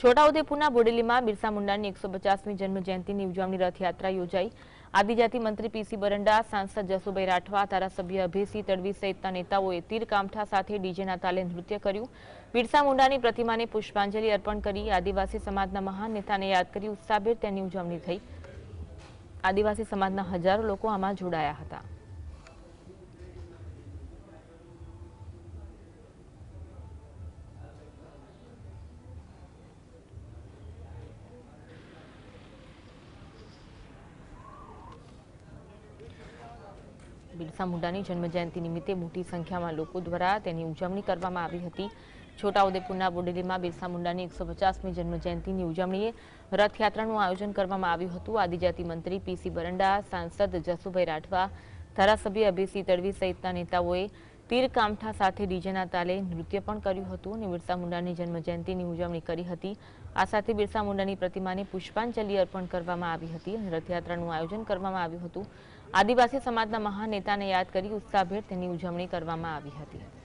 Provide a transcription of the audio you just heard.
છોટાઉદેપુરના બોડેલીમાં બિરસા મુંડાની 150મી જન્મજયંતિની ઉજવણી રથયાત્રા યોજાઈ। આદિજાતિ મંત્રી પીસી બરંડા, સાંસદ જસુભાઈ રાઠવા, ધારાસભ્ય અભયસિંહ તડવી સહિતના નેતાઓએ તીર કામઠા સાથે ડીજેના તાલે નૃત્ય કર્યું। બિરસા મુંડાની પ્રતિમાને પુષ્પાંજલિ અર્પણ કરી આદિવાસી સમાજના મહાન નેતાને યાદ કરી ઉત્સાહભેર તેની ઉજવણી થઈ। આદિવાસી સમાજના હજારો લોકો આમાં જોડાયા હતા। બિરસા મુંડાની જન્મજયંતિ નિમિત્તે મોટી સંખ્યામાં લોકો દ્વારા તેની ઉજવણી કરવામાં આવી હતી। છોટાઉદેપુરના બોડેલીમાં બિરસા મુંડાની 150મી જન્મજયંતિની ઉજવણીએ રથયાત્રાનું આયોજન કરવામાં આવ્યું હતું। આદિજાતિ મંત્રી પીસી બરંડા, સાંસદ જસુભાઈ રાઠવા, ધારાસભ્ય અભયસિંહ તડવી સહિતના નેતાઓએ તીર કામઠા સાથે ડીજેના તાલે નૃત્ય પણ કર્યું હતું અને બિરસા મુંડાની જન્મજયંતિની ઉજવણી કરી હતી। આ સાથે બિરસા મુંડાની પ્રતિમાને પુષ્પાંજલિ અર્પણ કરવામાં આવી હતી અને રથયાત્રાનું આયોજન કરવામાં આવ્યું હતું। આદિવાસી સમાજના મહાન નેતાને યાદ કરી ઉત્સાહભેર તેની ઉજવણી કરવામાં આવી હતી।